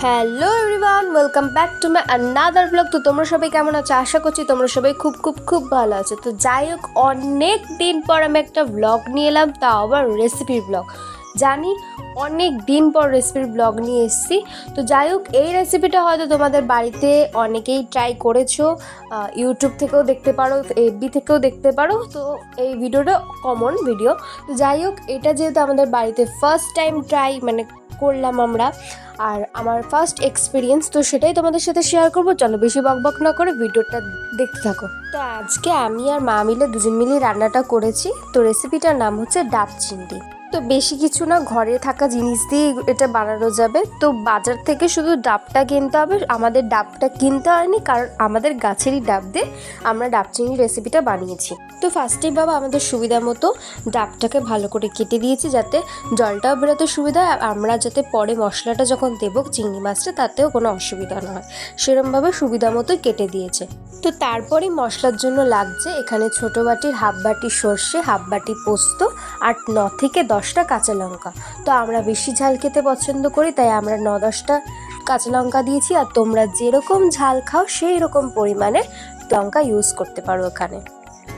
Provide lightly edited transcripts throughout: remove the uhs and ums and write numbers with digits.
Hello everyone, welcome back to my another blog. তো তোমরা সবাই কেমন আছো? আশা করছি তোমরা সবাই খুব খুব খুব ভালো আছো। তো যাই হোক, অনেক দিন পর আমি একটা ব্লগ নিয়ে এলাম, তাও আবার রেসিপির ব্লগ। জানি অনেক দিন পর রেসিপির ব্লগ নিয়ে এসেছি। তো যাই হোক, এই রেসিপিটা হয়তো তোমাদের বাড়িতে অনেকেই ট্রাই করেছো, ইউটিউব থেকেও দেখতে পারো, এফবি থেকেও দেখতে পারো। তো এই ভিডিওটা কমন ভিডিও। তো যাই হোক, এটা যেহেতু আমাদের বাড়িতে ফার্স্ট টাইম ট্রাই করলাম আমরা, আর আমার ফার্স্ট এক্সপিরিয়েন্স, তো সেটাই তোমাদের সাথে শেয়ার করবো। চলো বেশি বকবক না করে ভিডিওটা দেখতে থাকো। তো আজকে আমি আর মা মিলে দুজন মিলে রান্নাটা করেছি। তো রেসিপিটার নাম হচ্ছে ডাব চিংড়ি। তো বেশি কিছু না, ঘরে থাকা জিনিস দিয়ে এটা বানানো যাবে। তো বাজার থেকে শুধু ডাবটা কিনতে হবে। আমাদের ডাবটা কিনতে হয়নি, কারণ আমাদের গাছেরই ডাব দিয়ে আমরা ডাব চিংড়ি রেসিপিটা বানিয়েছি। তো ফার্স্টেই বাবা আমাদের সুবিধা মতো ডাবটাকে ভালো করে কেটে দিয়েছি, যাতে জলটাও বেরোতে সুবিধা হয়, আমরা যাতে পরে মশলাটা যখন দেবো চিংড়ি মাছটা তাতেও কোনো অসুবিধা না হয়, সেরমভাবে সুবিধা মতোই কেটে দিয়েছে। তো তারপরেই মশলার জন্য লাগছে এখানে ছোটো বাটির হাফ বাটি সর্ষে, হাফ বাটি পোস্ত, আর 9 থেকে 10টা কাঁচা লঙ্কা। তো আমরা বেশি ঝাল খেতে পছন্দ করি, তাই আমরা 9-10টা কাঁচা লঙ্কা দিয়েছি। আর তোমরা যেরকম ঝাল খাও সেই রকম পরিমাণে লঙ্কা ইউজ করতে পারো এখানে।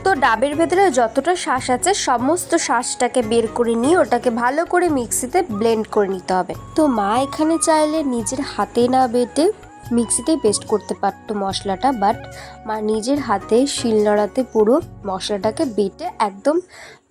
তো ডাবের ভেতরে যতটা শাঁস আছে সমস্ত শাঁসটাকে বের করে নিয়ে ওটাকে ভালো করে মিক্সিতে ব্লেন্ড করে নিতে হবে। তো মা এখানে চাইলে নিজের হাতে না বেটে মিক্সিতেই পেস্ট করতে পারতো মশলাটা, বাট মা নিজের হাতে শিলনোড়াতে পুরো মশলাটাকে বেটে একদম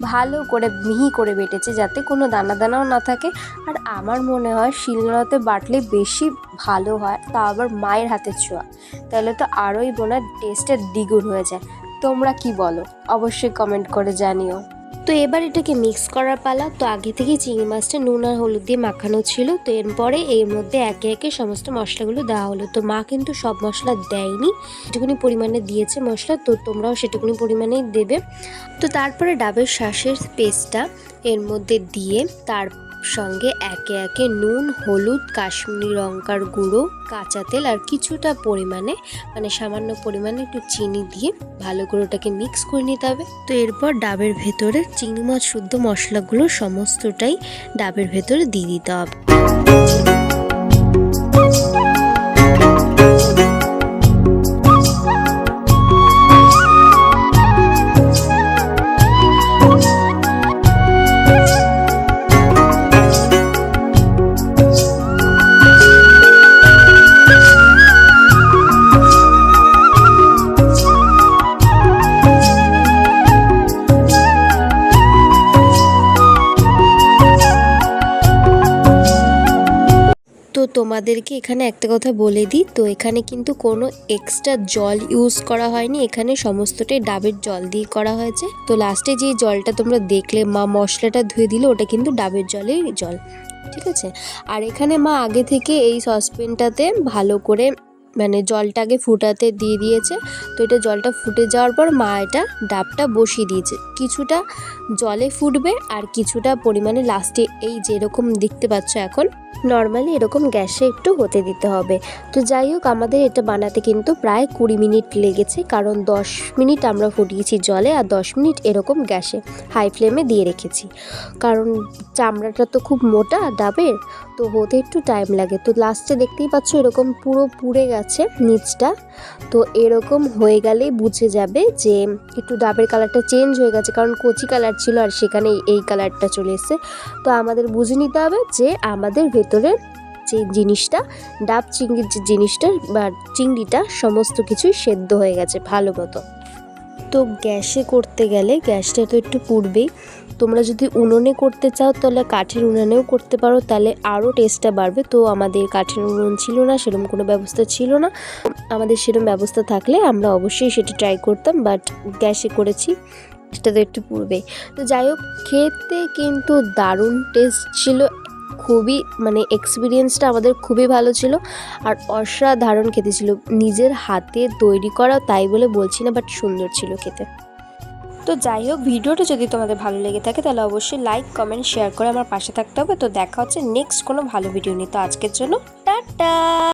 ভালো করে মিহি করে বেটেছে, যাতে কোনো দানা দানাও না থাকে। আর আমার মনে হয় শিলনোড়াতে বাটলে বেশি ভালো হয়, তা আবার মায়ের হাতের ছোঁয়া, তাহলে তো আরোই বোনার টেস্টের দ্বিগুণ হয়ে যায়। তোমরা কি বলো? অবশ্যই কমেন্ট করে জানিও। তো এবার এটাকে মিক্স করার পালা। তো আগে থেকে চিংড়ি মাছটা নুন আর হলুদ দিয়ে মাখানো ছিল। তো এরপরে এর মধ্যে একে একে সমস্ত মশলাগুলো দেওয়া হলো। তো মা কিন্তু সব মশলা দেয়নি, যেটুকুনি পরিমাণে দিয়েছে মশলা, তো তোমরাও সেটুকুনি পরিমাণেই দেবে। তো তারপরে ডাবের শাঁসের পেস্টটা এর মধ্যে দিয়ে তার সঙ্গে একে একে নুন, হলুদ, কাশ্মীরি লঙ্কার গুঁড়ো, কাঁচা তেল আর কিছুটা পরিমাণে সামান্য পরিমাণে একটু চিনি দিয়ে ভালো করে ওটাকে মিক্স করে নিতে হবে। তো এরপর ডাবের ভেতরে চিংড়ি মাছ শুদ্ধ মশলাগুলো সমস্তটাই ডাবের ভেতরে দিয়ে দিতে হবে। তো তোমাদেরকে এখানে একটা কথা বলে দিই, তো এখানে কিন্তু কোনো এক্সট্রা জল ইউজ করা হয়নি, এখানে সমস্তটাই ডাবের জল দিয়ে করা হয়েছে। তো লাস্টে যে জলটা তোমরা দেখলে মা মশলাটা ধুয়ে দিল, ওটা কিন্তু ডাবের জলের জল, ঠিক আছে। আর এখানে মা আগে থেকে এই সসপ্যানটাতে ভালো করে জলটাকে ফুটাতে দিয়ে দিয়েছে। তো এটা জলটা ফুটে যাওয়ার পর মা এটা ডাবটা বসিয়ে দিয়েছে, কিছুটা জলে ফুটবে আর কিছুটা পরিমাণে লাস্টে এই যেরকম দেখতে পাচ্ছ এখন নর্মালি এরকম গ্যাসে একটু হতে দিতে হবে। তো যাই হোক, আমাদের এটা বানাতে কিন্তু প্রায় 20 মিনিট লেগেছে, কারণ 10 মিনিট আমরা ফুটিয়েছি জলে আর 10 মিনিট এরকম গ্যাসে হাই ফ্লেমে দিয়ে রেখেছি, কারণ চামড়াটা তো খুব মোটা ডাবের, তো হতে একটু টাইম লাগে। তো লাস্টে দেখতেই পাচ্ছ এরকম পুরো পুড়ে গেছে নিচটা। তো এরকম হয়ে গেলেই বুঝে যাবে যে একটু ডাবের কালারটা চেঞ্জ হয়ে গেছে, কারণ কচি কালার ছিল আর সেখানে এই কালারটা চলে এসেছে। তো আমাদের বুঝে নিতে হবে যে আমাদের ভেতরে যে জিনিসটা ডাব চিংড়ির যে জিনিসটা বা চিংড়িটা সমস্ত কিছুই সেদ্ধ হয়ে গেছে ভালো মতো। তো গ্যাসে করতে গেলে গ্যাসটা তো একটু পুড়বেই। তোমরা যদি উনুনে করতে চাও তাহলে কাঠের উনুনেও করতে পারো, তাহলে আরও টেস্টটা বাড়বে। তো আমাদের কাঠের উনুন ছিল না, সেরকম কোনো ব্যবস্থা ছিল না। আমাদের সেরকম ব্যবস্থা থাকলে আমরা অবশ্যই সেটা ট্রাই করতাম, বাট গ্যাসে করেছি, সেটা তো একটু পুড়বেই। তো যাই হোক, খেতে কিন্তু দারুণ টেস্ট ছিল, খুবই এক্সপিরিয়েন্সটা আমাদের খুবই ভালো ছিল আর অসাধারণ খেতে ছিল। নিজের হাতে তৈরি করা, তাই বলে বলছি না, বাট সুন্দর ছিল খেতে। তো যাই হোক, ভিডিওটা যদি তোমাদের ভালো লেগে থাকে তাহলে অবশ্যই লাইক, কমেন্ট, শেয়ার করে আমার পাশে থাকতে হবে। তো দেখা হচ্ছে নেক্সট কোনো ভালো ভিডিও নিয়ে। তো আজকের জন্য টাটা।